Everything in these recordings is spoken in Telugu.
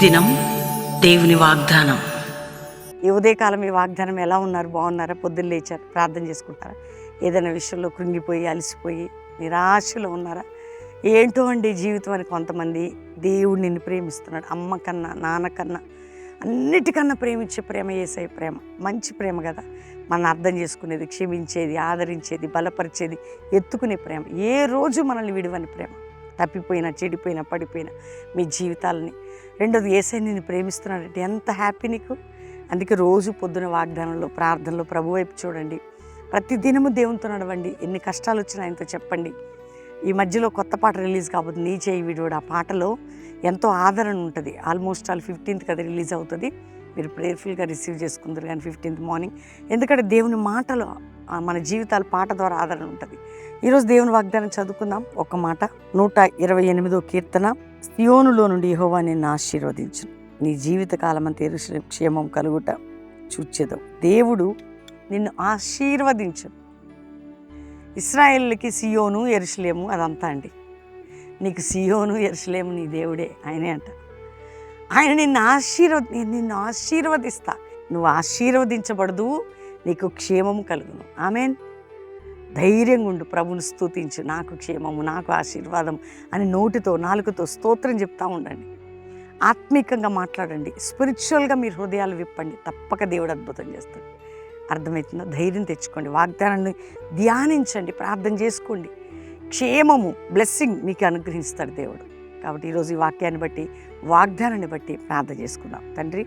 దినం దేవుని వాగ్దానం. ఈ ఉదయకాలం ఈ వాగ్దానం ఎలా ఉన్నారు? బాగున్నారా? పొద్దున్న లేచారు, ప్రార్థన చేసుకుంటారా? ఏదైనా విషయంలో కృంగిపోయి అలసిపోయి నిరాశలో ఉన్నారా? ఏంటో అండి జీవితం అని కొంతమంది. దేవుడు నిన్ను ప్రేమిస్తున్నాడు. అమ్మ కన్నా నాన్న కన్నా అన్నిటికన్నా ప్రేమించే ప్రేమ యేసయ్య ప్రేమ. మంచి ప్రేమ కదా, మనం అర్థం చేసుకునేది, క్షమించేది, ఆదరించేది, బలపరిచేది, ఎత్తుకునే ప్రేమ. ఏ రోజు మనల్ని విడివని ప్రేమ. తప్పిపోయినా, చెడిపోయినా, పడిపోయినా మీ జీవితాలని. రెండోది, యేసయ్య నిన్ను ప్రేమిస్తున్నాడంటే ఎంత హ్యాపీ నీకు. అందుకే రోజు పొద్దున వాగ్దానంలో, ప్రార్థనలో ప్రభు వైపు చూడండి. ప్రతి దినము దేవునితో నడవండి. ఎన్ని కష్టాలు వచ్చినా ఆయనతో చెప్పండి. ఈ మధ్యలో కొత్త పాట రిలీజ్ కాబోతుంది, నీ చేయి విడువడు. ఆ పాటలో ఎంతో ఆదరణ ఉంటుంది. ఆల్మోస్ట్ 15th కదా రిలీజ్ అవుతుంది. మీరు ప్రేయర్ఫుల్గా రిసీవ్ చేసుకుందరు కానీ 15th మార్నింగ్. ఎందుకంటే దేవుని మాటలో మన జీవితాల పాట ద్వారా ఆదరణ ఉంటుంది. ఈరోజు దేవుని వాగ్దానం చదువుకుందాం. ఒక మాట, 128వ కీర్తన. సియోనులో నుండి యెహోవా నిన్ను ఆశీర్వదించును, నీ జీవితకాలం అంతా యెరూషలేము క్షేమం కలుగుట చూచెదవు. దేవుడు నిన్ను ఆశీర్వదించును. ఇశ్రాయేలుకి సియోను, యెరూషలేము అదంతా అండి. నీకు సియోను, యెరూషలేము నీ దేవుడే, ఆయనే అంట. ఆయన నిన్ను ఆశీర్వదిస్తా. నువ్వు ఆశీర్వదించబడదు, నీకు క్షేమము కలుగును. ఆమేన్. ధైర్యంగా ఉండు, ప్రభుని స్తుతించు. నాకు క్షేమము, నాకు ఆశీర్వాదం అని నోటితో, నాలుకతో స్తోత్రం చెప్తూ ఉండండి. ఆత్మీకంగా మాట్లాడండి. స్పిరిచువల్గా మీరు హృదయాలు విప్పండి. తప్పక దేవుడు అద్భుతం చేస్తాడు. అర్థమవుతుందా? ధైర్యం తెచ్చుకోండి. వాగ్దానాన్ని ధ్యానించండి, ప్రార్థన చేసుకోండి. క్షేమము, బ్లెస్సింగ్ మీకు అనుగ్రహిస్తాడు దేవుడు. కాబట్టి ఈరోజు ఈ వాక్యాన్ని బట్టి, వాగ్దానాన్ని బట్టి ప్రార్థన చేసుకుందాం. తండ్రి,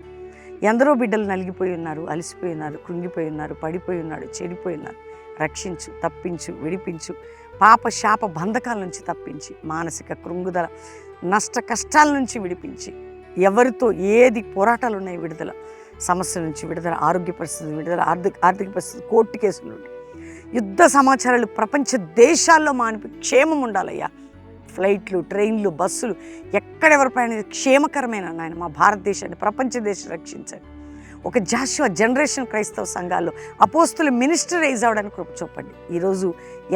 ఎందరో బిడ్డలు నలిగిపోయి ఉన్నారు, అలసిపోయి ఉన్నారు, కృంగిపోయి ఉన్నారు, పడిపోయి ఉన్నాడు, చెడిపోయి ఉన్నారు. రక్షించు, తప్పించు, విడిపించు. పాప శాప బంధకాల నుంచి తప్పించి, మానసిక కృంగుదల, నష్ట కష్టాల నుంచి విడిపించి, ఎవరితో ఏది పోరాటాలు ఉన్నాయి విడుదల, సమస్యల నుంచి విడుదల, ఆరోగ్య పరిస్థితి విడుదల, ఆర్థిక పరిస్థితి, కోర్టు కేసుల నుండి, యుద్ధ సమాచారాలు ప్రపంచ దేశాల్లో మానిపి క్షేమం ఉండాలయ్యా. ఫ్లైట్లు, ట్రైన్లు, బస్సులు ఎక్కడెవరి ప్రయాణ క్షేమకరమైన నాయన మా భారతదేశాన్ని, ప్రపంచ దేశం రక్షించండి. ఒక జాషువా జనరేషన్ క్రైస్తవ సంఘాల్లో అపోస్తులు మినిస్టరైజ్ అవడానికి కృప చూపండి. ఈరోజు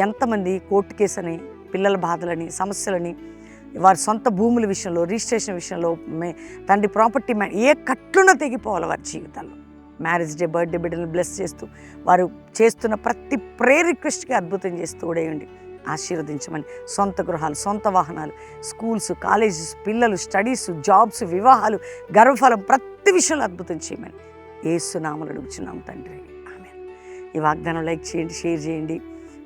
ఎంతమంది కోర్టు కేసుని, పిల్లల బాధలని, సమస్యలని, వారి సొంత భూముల విషయంలో, రిజిస్ట్రేషన్ విషయంలో, తండ్రి ప్రాపర్టీ ఏ కట్లున తెగిపోవాలి వారి జీవితాల్లో. మ్యారేజ్ డే, బర్త్డే బిడ్డలను బ్లెస్ చేస్తూ వారు చేస్తున్న ప్రతి ప్రేయర్ రిక్వెస్ట్కి అద్భుతం చేస్తూ ఉడేయండి. ఆశీర్వదించమని. సొంత గృహాలు, సొంత వాహనాలు, స్కూల్స్, కాలేజెస్, పిల్లలు, స్టడీస్, జాబ్స్, వివాహాలు, గర్వఫలం, ప్రతి విషయంలో అద్భుతం చేయమని యేసు నామములో అడుగుచున్నాము తండ్రి. ఆమేన్. ఈ వాగ్దానం లైక్ చేయండి, షేర్ చేయండి.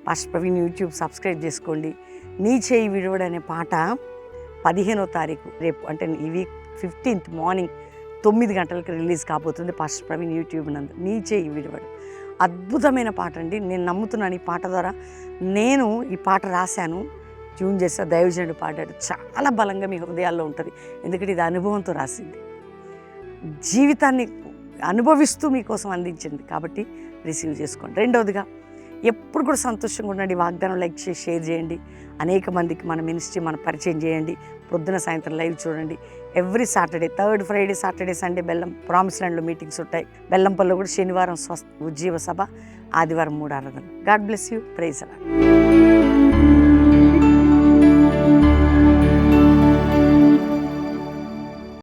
పాస్టర్ ప్రవీణ్ యూట్యూబ్ సబ్స్క్రైబ్ చేసుకోండి. నీ చేయి విడువడు అనే పాట 15వ తారీఖు రేపు, అంటే ఈ వీక్ 15th మార్నింగ్ 9 గంటలకు రిలీజ్ కాబోతుంది పాస్టర్ ప్రవీణ్ యూట్యూబ్ నందు. నీ చేయి విడువడు అద్భుతమైన పాట అండి. నేను నమ్ముతున్నాను ఈ పాట ద్వారా. నేను ఈ పాట రాశాను, ట్యూన్ చేస్తా, దైవజనుడు పాడాడు. చాలా బలంగా మీ హృదయాల్లో ఉంటుంది. ఎందుకంటే ఇది అనుభవంతో రాసింది, జీవితాన్ని అనుభవిస్తూ మీకోసం అందించింది. కాబట్టి రిసీవ్ చేసుకోండి. రెండవదిగా, ఎప్పుడు కూడా సంతోషంగా ఉండండి. వాగ్దానం లైక్ చేసి షేర్ చేయండి. అనేక మందికి మన మినిస్ట్రీ మన పరిచయం చేయండి. పొద్దున సాయంత్రం లైవ్ చూడండి. Every Saturday, 3rd Friday, Saturday, Sunday promise ల్యాండ్లో మీటింగ్స్ ఉంటాయి. బెల్లంపల్లిలో కూడా శనివారం ఉజ్జీవ సభ, ఆదివారం 3 ఆరాధనలు. God bless you. ప్రైజ్ అలాడ్.